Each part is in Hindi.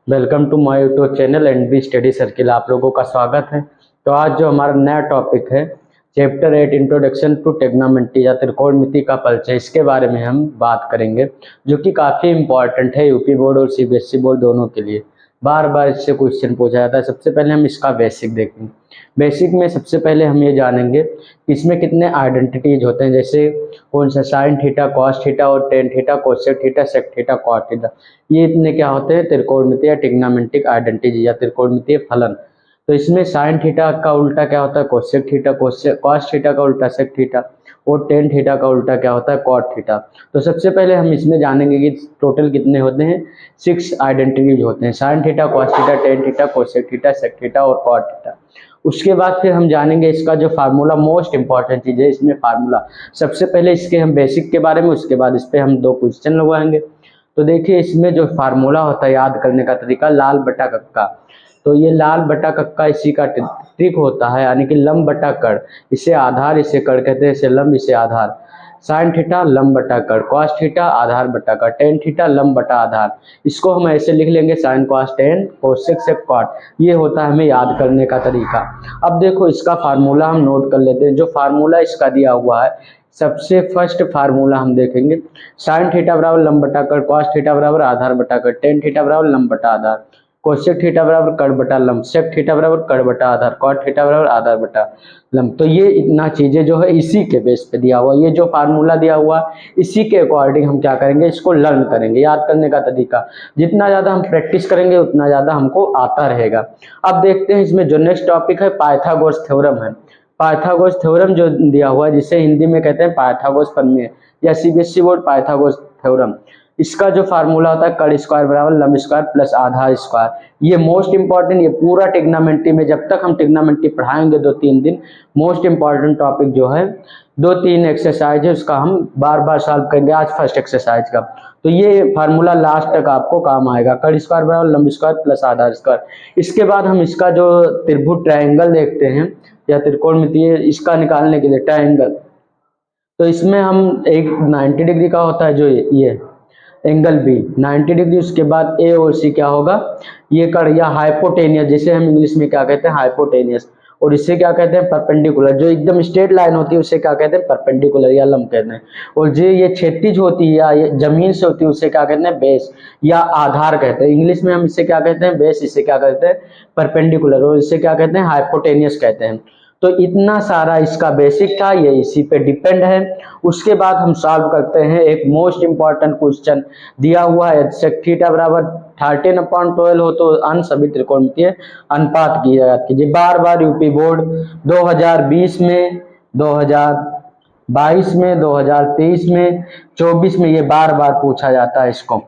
Welcome to my YouTube channel and B study circle. आप लोगों का स्वागत है। तो आज जो हमारा नया टॉपिक है चैप्टर 8 इंट्रोडक्शन टू ट्रिग्नोमेट्री या त्रिकोणमिति का परिचय, इसके बारे में हम बात करेंगे, जो कि काफ़ी इंपॉर्टेंट है यूपी बोर्ड और सीबीएसई बोर्ड दोनों के लिए। बार बार इससे क्वेश्चन पूछा जाता है। सबसे पहले हम इसका बेसिक देखेंगे। बेसिक में सबसे पहले हम ये जानेंगे कि इसमें कितने आइडेंटिटीज होते हैं, जैसे कौन सा साइन थीटा, कॉस थीटा और tan theta, cosec theta, sec theta, cot theta. ये इतने क्या होते हैं, त्रिकोणमितीय ट्रिग्नोमेट्रिक आइडेंटिटी या त्रिकोणमितीय फलन। तो इसमें साइन थीटा का उल्टा क्या होता है, कोसेक थीटा, कॉस थीटा का उल्टा सेक थीटा और टेन थीटा का उल्टा क्या होता है, कॉट थीटा। तो सबसे पहले हम इसमें जानेंगे कि टोटल कितने होते हैं, 6 आइडेंटिटीज होते हैं, sine theta, cos theta, tan theta, cosec theta, sec theta और कॉट थीटा। उसके बाद फिर हम जानेंगे इसका जो फार्मूला, मोस्ट इंपॉर्टेंट चीज़ है इसमें फार्मूला। सबसे पहले इसके हम बेसिक के बारे में, उसके बाद इस पर हम 2 क्वेश्चन लगवाएंगे। तो देखिए इसमें जो फार्मूला होता है याद करने का तरीका, लाल बटा कक्का। तो ये लाल बटा कक्का इसी का ट्रिक होता है, यानी कि लंब बटा कड़। इसे आधार, इसे कड़ कहते हैं, इसे लंब, इसे आधार। साइन थीटा लंब बटा कड़, कॉस थीटा आधार बटा कड़, टेन थीटा लंब बटा आधार। इसको हम ऐसे लिख लेंगे, sine cos tan cosec sec cot. ये होता है हमें याद करने का तरीका। अब देखो इसका फार्मूला हम नोट कर लेते हैं। जो फार्मूला इसका दिया हुआ है, सबसे फर्स्ट फार्मूला हम देखेंगे, साइन थीटा बराबर लंब बटा कड़, कॉस थीटा बराबर आधार बटा कड़, टेन थीटा बराबर लंब बटा आधार, कोसेक थीटा बराबर कड़ बटा लंब, सेक थीटा बराबर कड़ बटा आधार, कॉट थीटा बराबर आधार बटा लंब। तो ये इतना चीजें जो है इसी के बेस पे दिया हुआ, ये जो फार्मूला दिया हुआ इसी के अकॉर्डिंग हम क्या करेंगे, इसको लर्न करेंगे। याद करने का तरीका, जितना ज्यादा हम प्रैक्टिस करेंगे उतना ज्यादा हमको आता रहेगा। अब देखते हैं इसमें जो नेक्स्ट टॉपिक है, पाइथागोरस थ्योरम है। पाइथागोरस थ्योरम जो दिया हुआ है, जिसे हिंदी में कहते हैं पाइथागोरस प्रमेय या सीबीएसई बोर्ड पाइथागोरस थ्योरम। इसका जो फार्मूला होता है, कड़ स्क्वायर बराबर लंब स्क्वायर प्लस आधार स्क्वायर। ये मोस्ट इंपॉर्टेंट, ये पूरा ट्रिग्नोमेट्री में जब तक हम ट्रिग्नोमेट्री पढ़ाएंगे 2-3 दिन, मोस्ट इंपॉर्टेंट टॉपिक जो है 2-3 एक्सरसाइज है, उसका हम बार बार सॉल्व करेंगे। आज फर्स्ट एक्सरसाइज का, तो ये फार्मूला लास्ट तक आपको काम आएगा, कड़ स्क्वायर बराबर लंब स्क्वायर प्लस आधार स्क्वायर। इसके बाद हम इसका जो त्रिभुज ट्रायंगल देखते हैं या त्रिकोणमितीय, इसका निकालने के लिए ट्रायंगल, तो इसमें हम एक 90 डिग्री का होता है जो ये एंगल बी 90 डिग्री, उसके बाद ए और सी क्या होगा, ये कड़ या हाइपोटेनियस, जिसे हम इंग्लिश में क्या कहते हैं, हाइपोटेनियस, और इससे क्या कहते हैं, परपेंडिकुलर। जो एकदम स्ट्रेट लाइन होती है उसे क्या कहते हैं, परपेंडिकुलर या लंब कहते हैं। और जो ये क्षैतिज होती है या ये जमीन से होती है उसे क्या कहते हैं, बेस या आधार कहते हैं। इंग्लिश में हम इसे क्या कहते हैं, बेस, इसे क्या कहते हैं, परपेंडिकुलर, और इसे क्या कहते हैं, हाइपोटेनियस कहते हैं। तो इतना सारा इसका बेसिक था, ये इसी पे डिपेंड है। उसके बाद हम सॉल्व करते हैं एक मोस्ट इंपॉर्टेंट क्वेश्चन दिया हुआ है, सेक थीटा बराबर 13/12 हो तो अन्य सभी त्रिकोणमितीय अनुपात की याद कीजिए। बार बार यूपी बोर्ड 2020 में, 2022 में, 2023 में, 24 में ये बार बार पूछा जाता है। इसको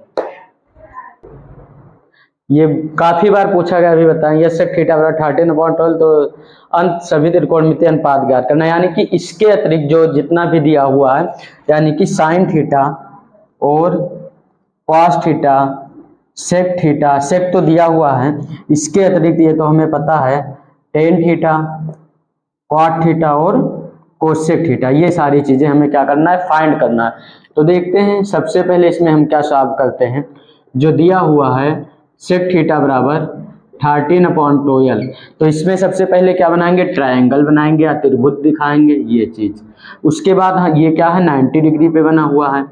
ये काफी बार पूछा गया, अभी बताएंगे। सेक थीटा बराबर 13/12 तो अंत सभी त्रिकोणमितीय अनुपात ज्ञात करना, यानी कि इसके अतिरिक्त जो जितना भी दिया हुआ है, यानी कि साइन थीटा और कॉस थीटा, सेक थीटा, सेक तो दिया हुआ है, इसके अतिरिक्त ये तो हमें पता है, टेन थीटा, कॉट थीटा और कोसेक थीटा, ये सारी चीजें हमें क्या करना है, फाइंड करना है। तो देखते हैं सबसे पहले इसमें हम क्या सॉल्व करते हैं। जो दिया हुआ है सेक थीटा बराबर 13/12, तो इसमें सबसे पहले क्या बनाएंगे, ट्रायंगल बनाएंगे या त्रिभुज दिखाएंगे, ये चीज। उसके बाद हाँ, ये क्या है, 90 डिग्री पे बना हुआ है,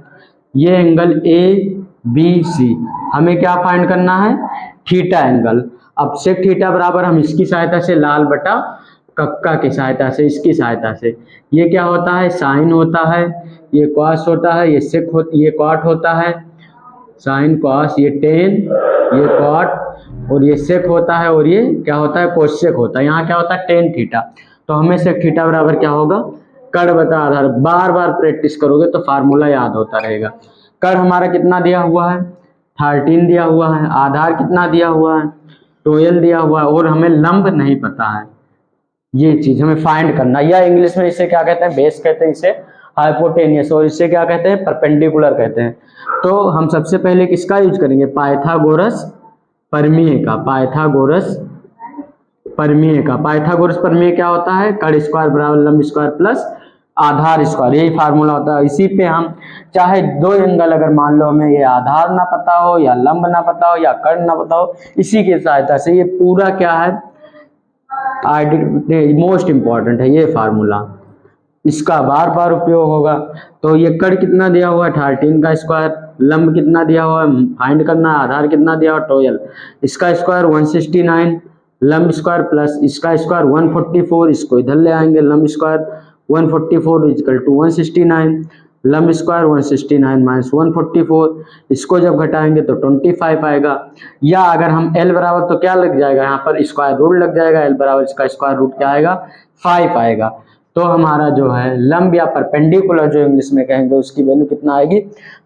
ये एंगल ए बी सी, हमें क्या फाइंड करना है, थीटा एंगल। अब सेक थीटा बराबर हम इसकी सहायता से, लाल बटा कक्का की सहायता से, इसकी सहायता से, ये क्या होता है, साइन होता है, ये कॉस होता है, ये सेक होती, ये कॉट होता है, साइन कॉस, ये टेन, ये कॉट और ये सेक होता है, और ये क्या होता है, कोसेक होता है। यहाँ क्या होता है, टेन थीटा। तो हमें सेक थीटा बराबर क्या होगा, कड़ बटा आधार। बार बार प्रैक्टिस करोगे तो फार्मूला याद होता रहेगा। कड़ हमारा कितना दिया हुआ है, 13 दिया हुआ है, आधार कितना दिया हुआ है, 12 दिया हुआ है, और हमें लंब नहीं पता है। ये चीज हमें फाइंड करना, या इंग्लिश में इसे क्या कहते हैं, बेस कहते हैं, इसे हाइपोटेनियस, और इसे क्या कहते हैं, परपेंडिकुलर कहते हैं। तो हम सबसे पहले किसका यूज करेंगे, पाइथागोरस प्रमेय का। पाइथागोरस प्रमेय का, पाइथागोरस प्रमेय क्या होता है, कड़ स्क्वायर बराबर लंब स्क्वायर प्लस आधार स्क्वायर, यही फार्मूला होता है। इसी पे हम चाहे दो एंगल अगर मान लो हमें ये आधार ना पता हो या लंब ना पता हो या कर्ण ना पता हो, इसी की सहायता से ये पूरा क्या है मोस्ट इंपॉर्टेंट है ये फार्मूला, इसका बार बार उपयोग होगा। तो ये कर्ण कितना दिया हुआ है 13 का स्क्वायर, लंब कितना दिया हुआ है फाइंड करना है, आधार कितना दिया हुआ 12, इसका स्क्वायर 169, लंब स्क्वायर प्लस इसका स्क्वायर 144, इसको इधर ले आएंगे, लंब स्क्वायर 144 इक्वल टू 169, लंब स्क्वायर 169 माइनस 144, इसको जब घटाएंगे तो 25 आएगा। या अगर हम l बराबर तो क्या लग जाएगा यहाँ पर स्क्वायर रूट लग जाएगा, l बराबर इसका स्क्वायर रूट क्या आएगा 5 आएगा। तो हमारा जो है लंब या परपेंडिकुलर जो इंग्लिश में कहेंगे उसकी वैल्यू कितना आएगी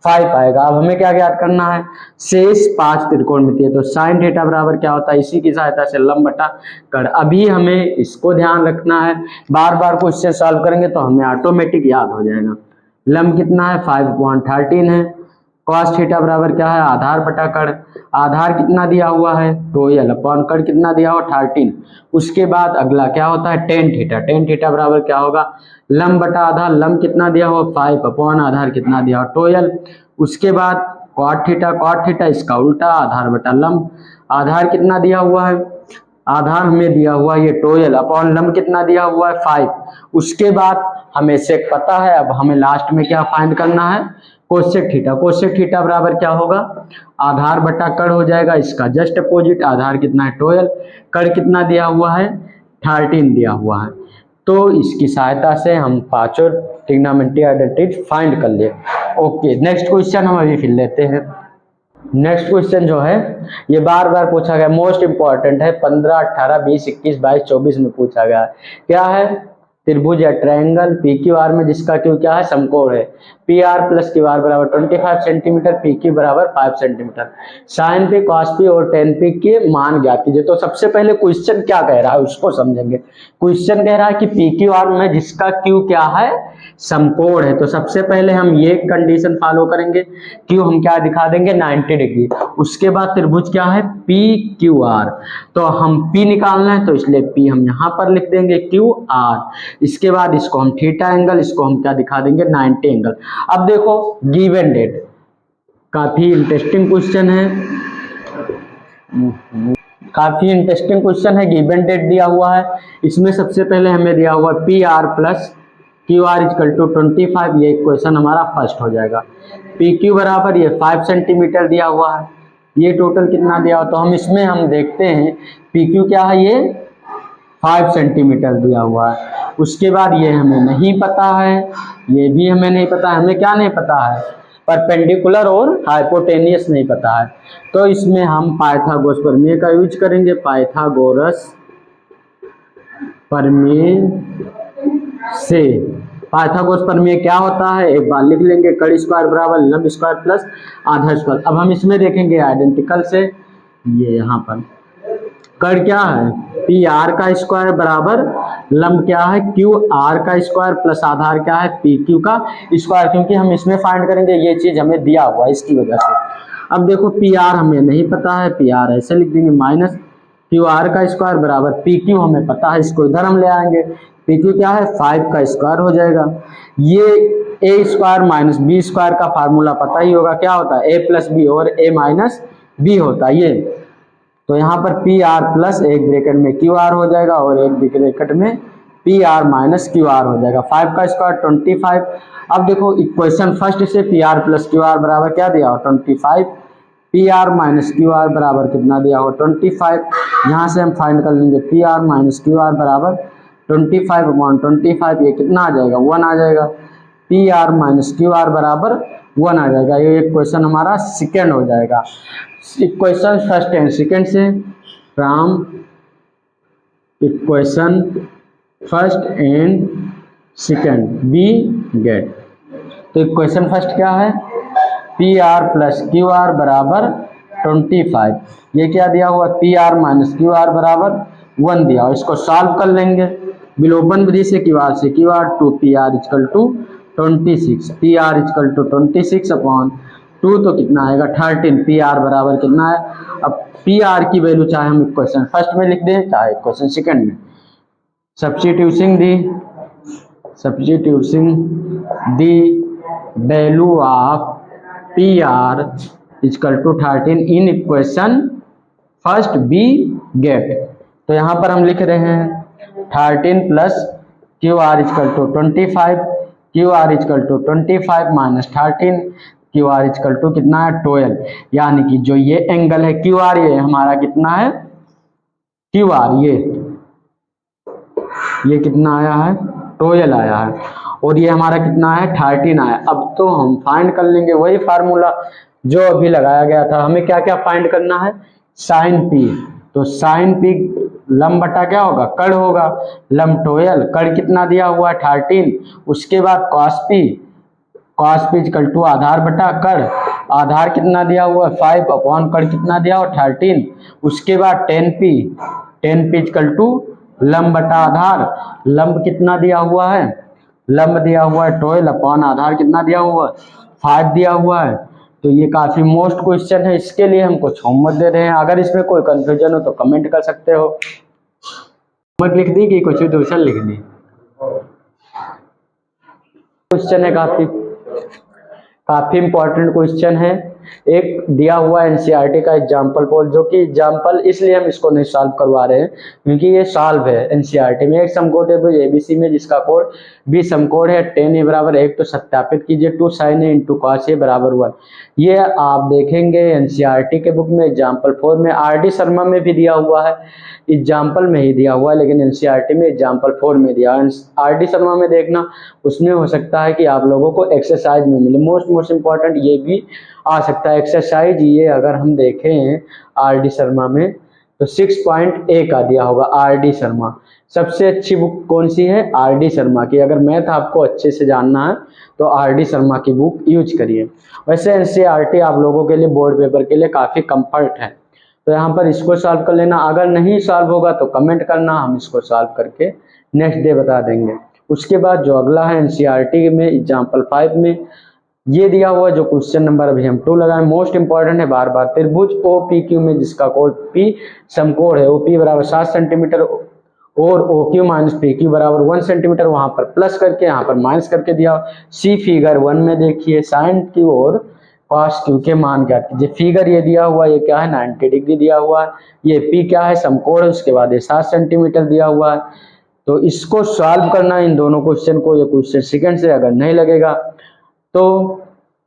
5 आएगा। अब हमें क्या ज्ञात करना है, शेष 5 त्रिकोणमितीय, तो साइन थीटा बराबर क्या होता है, इसी की सहायता से लंब बटा कर्ण। अभी हमें इसको ध्यान रखना है, बार बार क्वेश्चन सॉल्व करेंगे तो हमें ऑटोमेटिक याद हो जाएगा। लंब कितना है 5/13 है, कॉस थीटा बराबर क्या है आधार बटा कर्ण, आधार कितना दिया हुआ है 12 अपॉन कर्ण कितना दिया हुआ 13। उसके बाद अगला क्या होता है टेन थीटा, टेन थीटा बराबर क्या होगा लंब बटा आधार, लंब कितना दिया हुआ 5 अपॉन आधार कितना दिया हुआ 12। उसके बाद कॉट थीटा, कॉट थीटा इसका उल्टा आधार बटा लंब, आधार कितना दिया हुआ है आधार हमें दिया हुआ ये 12 अपॉन लंब कितना दिया हुआ है 5। उसके बाद हमें सेक पता है, अब हमें लास्ट में क्या फाइंड करना है कोसेक थीटा, कोसेक थीटा बराबर क्या होगा आधार बटा कर्ण हो जाएगा, इसका जस्ट अपोजिट, आधार कितना है 12, कर्ण कितना दिया हुआ है 13 दिया हुआ है। तो इसकी सहायता से हम पांचों ट्रिग्नोमेट्री आइडेंटिटी फाइंड कर लिए। ओके नेक्स्ट क्वेश्चन हम अभी फिर लेते हैं। नेक्स्ट क्वेश्चन जो है ये बार बार पूछा गया, मोस्ट इंपॉर्टेंट है, 15, 18, 20, 21, 22, 24 में पूछा गया है। क्या है त्रिभुज या ट्रायंगल पी क्यू आर में जिसका क्यू क्या है समकोण है, P R plus Q R बराबर 25 सेंटीमीटर, पी क्यू बराबर 5 centimetre, sine P cos P और टेन पी के मान ज्ञात कीजिए। तो सबसे पहले क्वेश्चन क्या कह रहा है उसको समझेंगे। क्वेश्चन कह रहा है कि पी क्यू आर में जिसका क्यू क्या है समकोण है। तो सबसे पहले हम ये कंडीशन फॉलो करेंगे, क्यू हम क्या दिखा देंगे 90 डिग्री। उसके बाद त्रिभुज क्या है पी क्यू आर, तो हम पी निकालना है तो इसलिए पी हम यहाँ पर लिख देंगे क्यू आर। इसके बाद इसको हम थीटा एंगल, इसको हम क्या दिखा देंगे 90 एंगल। अब देखो गिवन डेट, काफी इंटरेस्टिंग क्वेश्चन है, काफी इंटरेस्टिंग क्वेश्चन है। गिवन डेट दिया हुआ है, इसमें सबसे पहले हमें दिया हुआ P R plus Q R equal to 25, ये क्वेश्चन हमारा फर्स्ट हो जाएगा। पी क्यू बराबर ये 5 सेंटीमीटर दिया हुआ है, ये टोटल कितना दिया हुआ, तो हम इसमें हम देखते हैं पी क्यू क्या है ये 5 सेंटीमीटर दिया हुआ है। उसके बाद ये हमें नहीं पता है, ये भी हमें नहीं पता है, हमें क्या नहीं पता है परपेंडिकुलर और हाइपोटेनियस नहीं पता है। तो इसमें हम पाइथागोरस प्रमेय का यूज करेंगे, पाइथागोरस प्रमेय से। पाइथागोरस प्रमेय क्या होता है एक बार लिख लेंगे, कर्ण स्क्वायर बराबर लंब स्क्वायर प्लस आधा स्क्वायर। अब हम इसमें देखेंगे आइडेंटिकल से, ये यहाँ पर कर्ण क्या है पी आर का स्क्वायर बराबर लंब क्या है क्यू आर का स्क्वायर प्लस आधार क्या है पी क्यू का स्क्वायर, क्योंकि हम इसमें फाइंड करेंगे ये चीज हमें दिया हुआ है इसकी वजह से। अब देखो पी आर हमें नहीं पता है, पी आर ऐसे लिख देंगे माइनस क्यू आर का स्क्वायर बराबर पी क्यू हमें पता है, इसको इधर हम ले आएंगे, पी क्यू क्या है 5 का स्क्वायर हो जाएगा। ये ए स्क्वायर माइनस बी स्क्वायर का फार्मूला पता ही होगा, क्या होता है ए प्लस बी और ए माइनस बी होता है ये। तो यहाँ पर पी आर प्लस एक ब्रैकेट में क्यू आर हो जाएगा और एक ब्रैकेट में P R minus Q are हो जाएगा, 5 का स्क्वायर 25। अब देखो इक्वेशन फर्स्ट से P R plus Q R बराबर क्या दिया हो 25, P R minus Q R बराबर कितना दिया हो 25। यहाँ से हम फाइंड कर लेंगे P R minus Q R बराबर 25/25, ये कितना आ जाएगा 1 आ जाएगा, P R minus Q R बराबर 1 आ जाएगा। ये क्वेश्चन हमारा सेकेंड हो जाएगा। इक्वेशन फर्स्ट एंड सेकेंड से from equation first and second we get. तो इक्वेशन फर्स्ट क्या है P R plus Q R बराबर 25, ये क्या दिया हुआ P R minus Q R बराबर 1 दिया हुआ, इसको सॉल्व कर लेंगे विलोपन विधि से Q R 2 P R equal to 26, P R equal to 26/2 तो कितना आएगा 13, पी आर बराबर कितना है। अब पी आर की वैल्यू चाहे हम इक्वेशन फर्स्ट में लिख दें चाहे इक्वेशन सेकंड में, substitution the substituting the value of PR is equal to 13 in equation first we get. तो यहाँ पर हम लिख रहे हैं 13 plus Q R equal to 25, Q R equal to 25 minus 13, Q R equal to कितना है 12, यानी कि जो ये एंगल है क्यू आर ये हमारा कितना है क्यू आर ये कितना आया है 12 आया है, और ये हमारा कितना है 13 आया। अब तो हम फाइंड कर लेंगे वही फार्मूला जो अभी लगाया गया था। हमें क्या क्या फाइंड करना है, साइन पी, तो साइन पी लंब बटा क्या होगा कड़ होगा, लंब 12, कड़ कितना दिया हुआ है 13, उसके बाद कॉस पी इक्वल टू आधार बटा कड़, आधार कितना दिया हुआ है 5 अपॉन कड़ कितना दिया हुआ 13, उसके बाद टेन पी इक्वल टू लंब बटा आधार, लंब कितना दिया हुआ है, लंब दिया हुआ है 12 अपॉन आधार कितना दिया हुआ है 5 दिया हुआ है। तो ये काफी मोस्ट क्वेश्चन है, इसके लिए हम कुछ होमवर्क दे रहे हैं, अगर इसमें कोई कंफ्यूजन हो तो कमेंट कर सकते हो। होमवर्क लिख दी कि कुछ भी दूसरा लिख दी, क्वेश्चन है काफी इंपॉर्टेंट क्वेश्चन है। एक दिया हुआ एनसीईआरटी का एग्जाम्पल पोल, जो कि एग्जाम्पल इसलिए हम इसको नहीं सॉल्व करवा रहे हैं क्योंकि ये सॉल्व है एनसीईआरटी में। एक सम कोड है एबीसी में जिसका कोड बी सम कोड है 10 बराबर 1, तो सत्यापित कीजिए 2 sin a into cos A बराबर 1। ये आप देखेंगे एनसीईआरटी के बुक में एग्जाम्पल 4 में, आर डी शर्मा में भी दिया हुआ है, एग्जाम्पल में ही दिया हुआ है, लेकिन एनसीईआरटी में एग्जाम्पल 4 में दिया है। आर डी शर्मा में देखना, उसमें हो सकता है कि आप लोगों को एक्सरसाइज में मिले। मोस्ट इम्पॉर्टेंट ये भी आ सकता है एक्सरसाइज, ये अगर हम देखें आर डी शर्मा में तो 6.A का दिया होगा। आर डी शर्मा सबसे अच्छी बुक कौन सी है, आर डी शर्मा की। अगर मैथ आपको अच्छे से जानना है तो आर डी शर्मा की बुक यूज करिए। वैसे एनसीईआरटी आप लोगों के लिए बोर्ड पेपर के लिए काफ़ी कंफर्ट है, तो यहाँ पर इसको सॉल्व कर लेना। अगर नहीं सॉल्व होगा तो कमेंट करना, हम इसको सॉल्व करके नेक्स्ट डे बता देंगे। उसके बाद जो अगला है एनसीईआरटी में एग्जाम्पल 5 में ये दिया हुआ जो क्वेश्चन नंबर अभी हम 2 लगाए, मोस्ट इंपॉर्टेंट है बार बार। त्रिभुज ओ पी क्यू में जिसका कोड पी समकोण है, ओपी बराबर 7 सेंटीमीटर और O Q minus P Q बराबर 1 सेंटीमीटर, वहां पर प्लस करके यहाँ पर माइनस करके दिया। सी फिगर 1 में देखिए साइन क्यू और कॉस क्यू के मान ज्ञात कीजिए। फिगर ये दिया हुआ ये क्या है 90 डिग्री दिया हुआ है, ये पी क्या है समकोण है, उसके बाद ये 7 सेंटीमीटर दिया हुआ है। तो इसको सॉल्व करना इन दोनों क्वेश्चन को, ये क्वेश्चन सेकंड से अगर नहीं लगेगा तो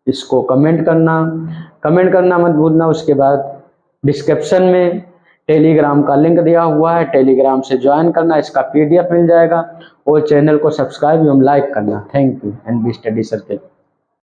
इसको कमेंट करना मत भूलना। उसके बाद डिस्क्रिप्शन में टेलीग्राम का लिंक दिया हुआ है, टेलीग्राम से ज्वाइन करना, इसका पीडीएफ मिल जाएगा, और चैनल को सब्सक्राइब एवं लाइक करना। Thank you NB study circle.